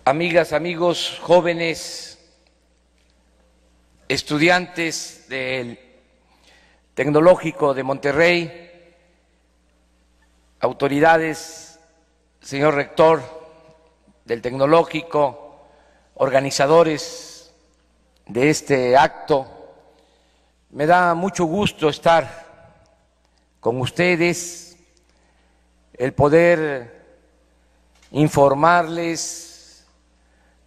amigas, amigos, jóvenes, estudiantes del Tecnológico de Monterrey, autoridades, señor rector del Tecnológico, organizadores de este acto, me da mucho gusto estar con ustedes, el poder informarles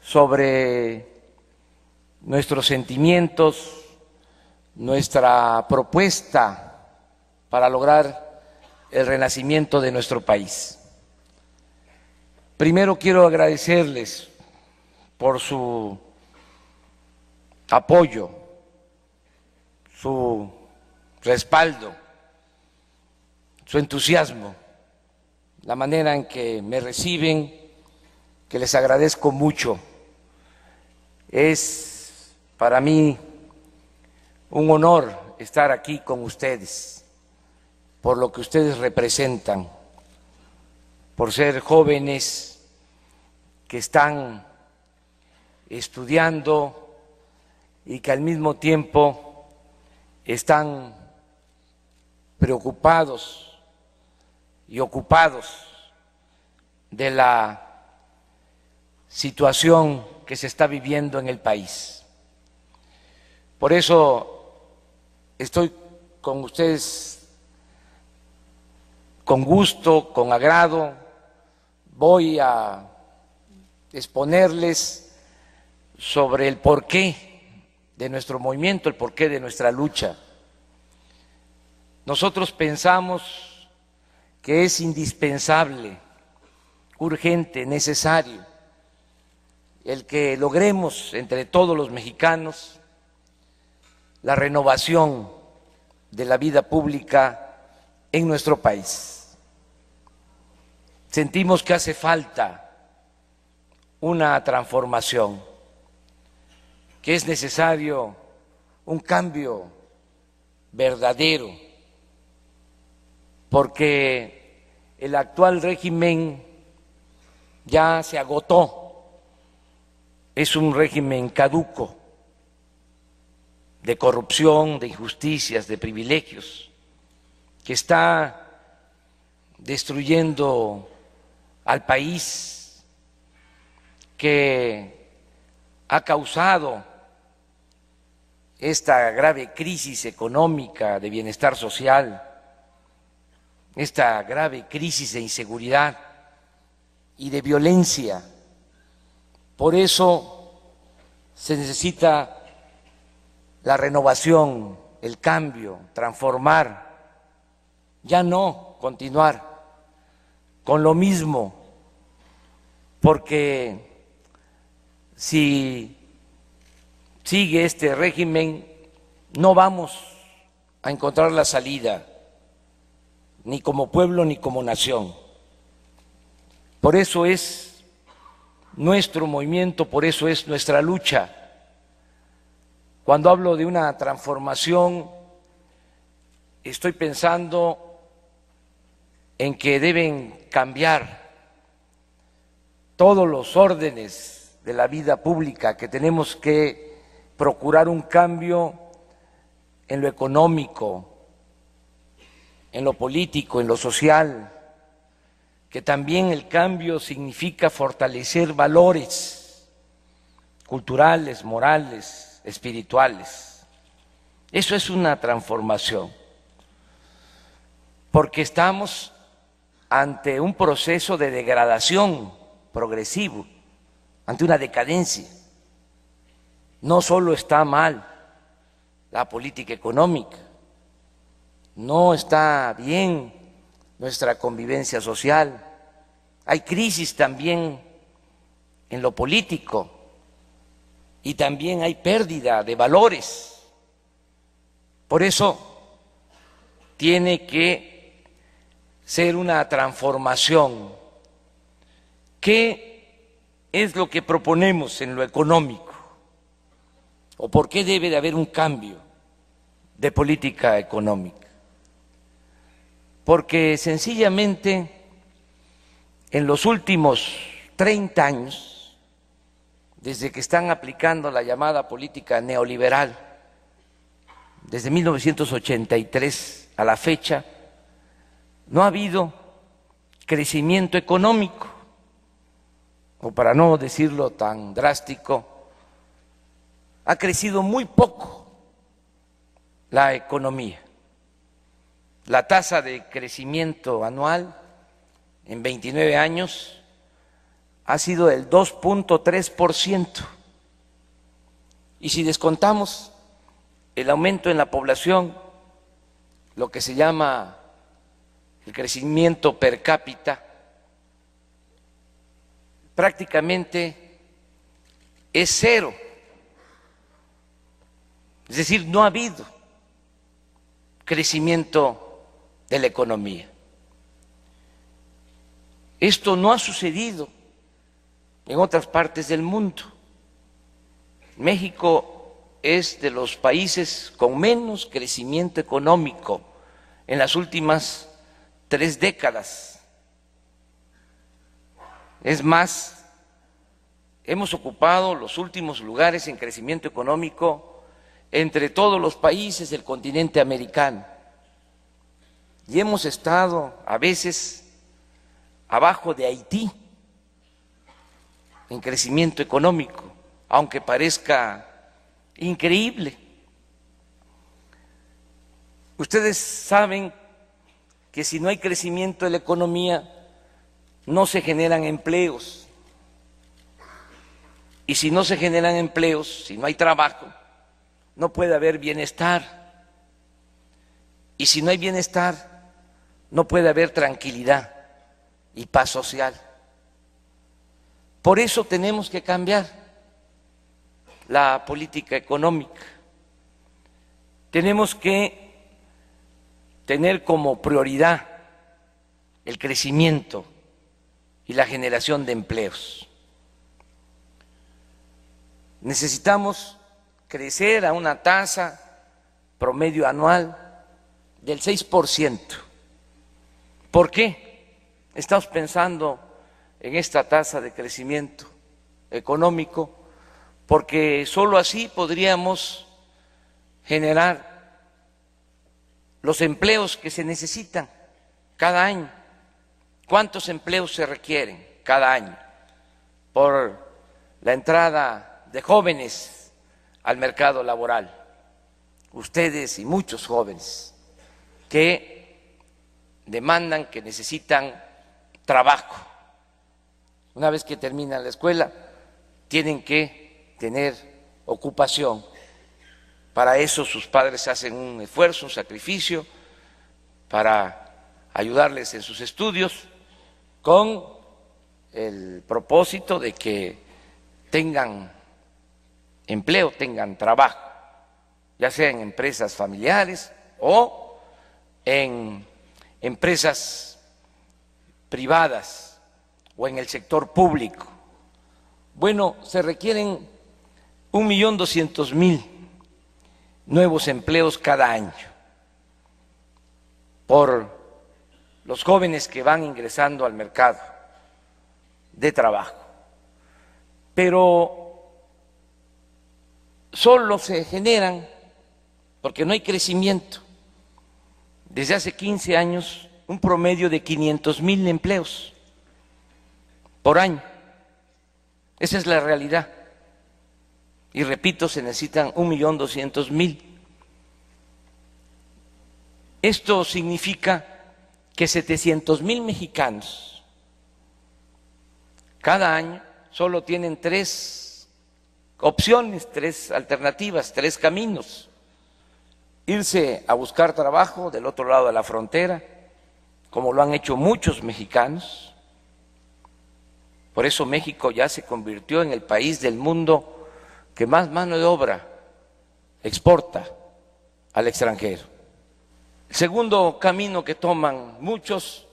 sobre nuestros sentimientos, nuestra propuesta para lograr el renacimiento de nuestro país. Primero quiero agradecerles por su apoyo, su respaldo, su entusiasmo, la manera en que me reciben, que les agradezco mucho. Es para mí un honor estar aquí con ustedes, por lo que ustedes representan, por ser jóvenes que están estudiando y que al mismo tiempo están preocupados y ocupados de la situación que se está viviendo en el país. Por eso estoy con ustedes con gusto, con agrado. Voy a exponerles sobre el porqué de nuestro movimiento, el porqué de nuestra lucha. Nosotros pensamos que es indispensable, urgente, necesario, el que logremos entre todos los mexicanos la renovación de la vida pública en nuestro país. Sentimos que hace falta una transformación, que es necesario un cambio verdadero, porque el actual régimen ya se agotó, es un régimen caduco, de corrupción, de injusticias, de privilegios, que está destruyendo al país, que ha causado esta grave crisis económica, de bienestar social, esta grave crisis de inseguridad y de violencia. Por eso se necesita la renovación, el cambio, transformar, ya no continuar con lo mismo, porque si sigue este régimen no vamos a encontrar la salida, ni como pueblo ni como nación. Por eso es nuestro movimiento, por eso es nuestra lucha. Cuando hablo de una transformación, estoy pensando en que deben cambiar todos los órdenes de la vida pública, que tenemos que procurar un cambio en lo económico, en lo político, en lo social, que también el cambio significa fortalecer valores culturales, morales, espirituales. Eso es una transformación, porque estamos ante un proceso de degradación progresivo, ante una decadencia. No solo está mal la política económica, no está bien nuestra convivencia social, hay crisis también en lo político y también hay pérdida de valores. Por eso tiene que ser una transformación. ¿Qué es lo que proponemos en lo económico? ¿O por qué debe de haber un cambio de política económica? Porque sencillamente en los últimos 30 años desde que están aplicando la llamada política neoliberal, desde 1983 a la fecha, no ha habido crecimiento económico, o para no decirlo tan drástico, ha crecido muy poco la economía. La tasa de crecimiento anual en 29 años ha sido del 2.3%. Y si descontamos el aumento en la población, lo que se llama el crecimiento per cápita, prácticamente es cero. Es decir, no ha habido crecimiento de la economía. Esto no ha sucedido en otras partes del mundo. México es de los países con menos crecimiento económico en las últimas 3 décadas. Es más, hemos ocupado los últimos lugares en crecimiento económico entre todos los países del continente americano. Y hemos estado a veces abajo de Haití en crecimiento económico, aunque parezca increíble. Ustedes saben que si no hay crecimiento de la economía, no se generan empleos. Y si no se generan empleos, si no hay trabajo, no puede haber bienestar. Y si no hay bienestar, no puede haber tranquilidad y paz social. Por eso tenemos que cambiar la política económica. Tenemos que tener como prioridad el crecimiento y la generación de empleos. Necesitamos crecer a una tasa promedio anual del 6%. ¿Por qué estamos pensando en esta tasa de crecimiento económico? Porque solo así podríamos generar los empleos que se necesitan cada año. ¿Cuántos empleos se requieren cada año por la entrada de jóvenes al mercado laboral? Ustedes y muchos jóvenes que demandan, que necesitan trabajo. Una vez que terminan la escuela, tienen que tener ocupación. Para eso sus padres hacen un esfuerzo, un sacrificio, para ayudarles en sus estudios, con el propósito de que tengan empleo, tengan trabajo, ya sea en empresas familiares o en empresas privadas o en el sector público. Bueno, se requieren 1.200.000 nuevos empleos cada año por los jóvenes que van ingresando al mercado de trabajo. Pero solo se generan, porque no hay crecimiento, desde hace 15 años un promedio de 500.000 empleos por año. Esa es la realidad. Y repito, se necesitan 1.200.000. Esto significa que 700.000 mexicanos cada año solo tienen 3 opciones, 3 alternativas, 3 caminos: irse a buscar trabajo del otro lado de la frontera, como lo han hecho muchos mexicanos. Por eso México ya se convirtió en el país del mundo que más mano de obra exporta al extranjero. El segundo camino que toman muchos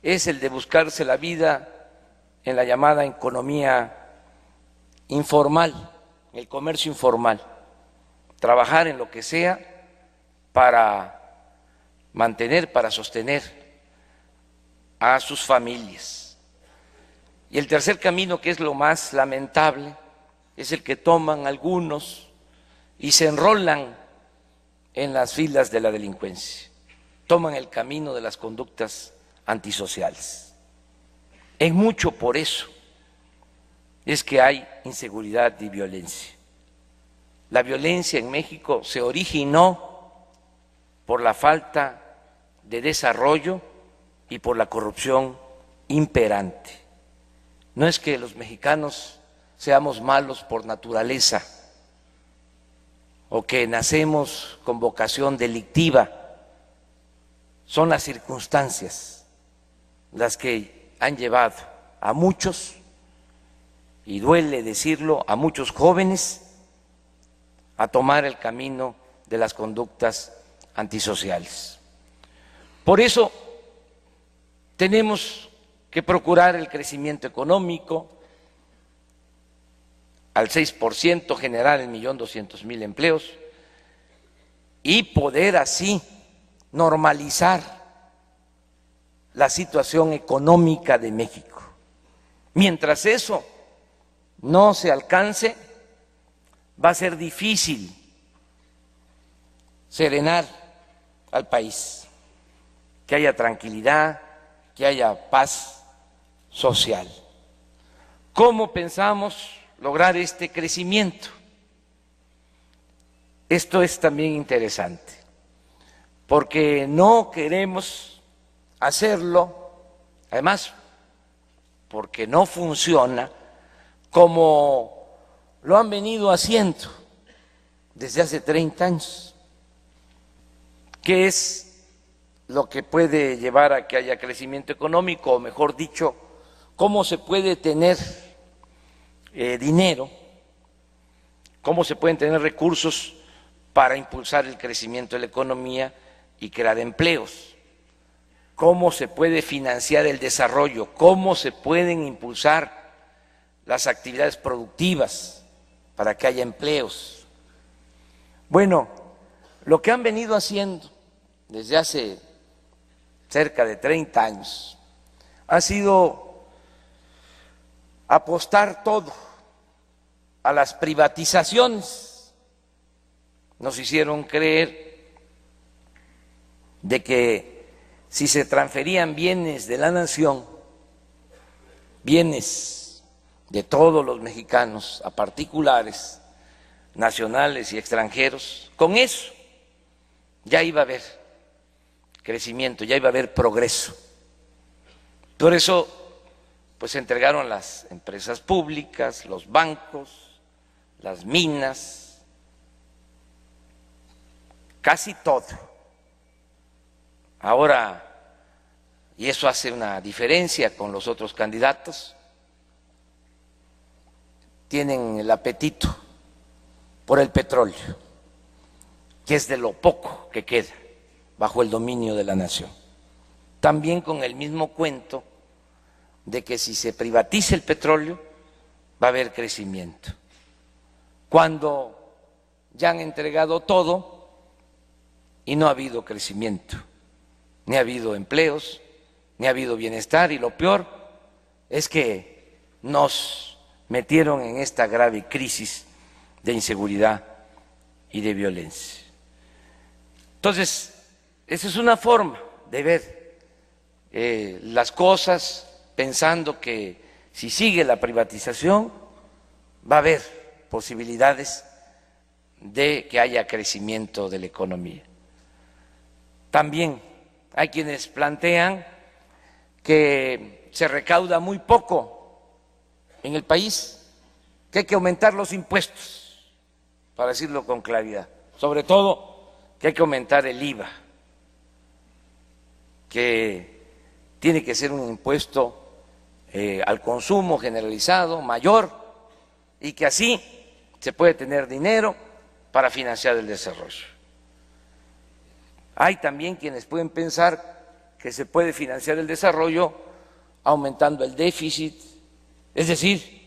es el de buscarse la vida en la llamada economía informal, el comercio informal, trabajar en lo que sea para mantener, para sostener a sus familias. Y el tercer camino, que es lo más lamentable, es el que toman algunos y se enrolan en las filas de la delincuencia, toman el camino de las conductas antisociales. En mucho por eso es que hay inseguridad y violencia. La violencia en México se originó por la falta de desarrollo y por la corrupción imperante. No es que los mexicanos seamos malos por naturaleza o que nacemos con vocación delictiva, son las circunstancias las que han llevado a muchos, y duele decirlo, a muchos jóvenes a tomar el camino de las conductas antisociales. Por eso tenemos que procurar el crecimiento económico al 6%, generar 1.200.000 empleos y poder así normalizar la situación económica de México. Mientras eso no se alcance, va a ser difícil serenar al país, que haya tranquilidad, que haya paz social. ¿Cómo pensamos lograr este crecimiento? Esto es también interesante, porque no queremos hacerlo, además, porque no funciona como lo han venido haciendo desde hace 30 años, que es lo que puede llevar a que haya crecimiento económico, o mejor dicho, cómo se puede tener dinero, cómo se pueden tener recursos para impulsar el crecimiento de la economía y crear empleos, cómo se puede financiar el desarrollo, cómo se pueden impulsar las actividades productivas para que haya empleos. Bueno, lo que han venido haciendo desde hace cerca de 30 años ha sido apostar todo a las privatizaciones. Nos hicieron creer de que si se transferían bienes de la nación, bienes de todos los mexicanos a particulares, nacionales y extranjeros, con eso ya iba a haber crecimiento, ya iba a haber progreso. Por eso, pues se entregaron las empresas públicas, los bancos, las minas, casi todo. Ahora, y eso hace una diferencia con los otros candidatos, tienen el apetito por el petróleo, que es de lo poco que queda bajo el dominio de la nación. También con el mismo cuento de que si se privatiza el petróleo va a haber crecimiento, cuando ya han entregado todo y no ha habido crecimiento, ni ha habido empleos, ni ha habido bienestar, y lo peor es que nos metieron en esta grave crisis de inseguridad y de violencia. Entonces, esa es una forma de ver las cosas, pensando que si sigue la privatización va a haber posibilidades de que haya crecimiento de la economía. También hay quienes plantean que se recauda muy poco en el país, que hay que aumentar los impuestos, para decirlo con claridad, sobre todo que hay que aumentar el IVA, que tiene que ser un impuesto al consumo generalizado, mayor, y que así se puede tener dinero para financiar el desarrollo. Hay también quienes pueden pensar que se puede financiar el desarrollo aumentando el déficit, es decir,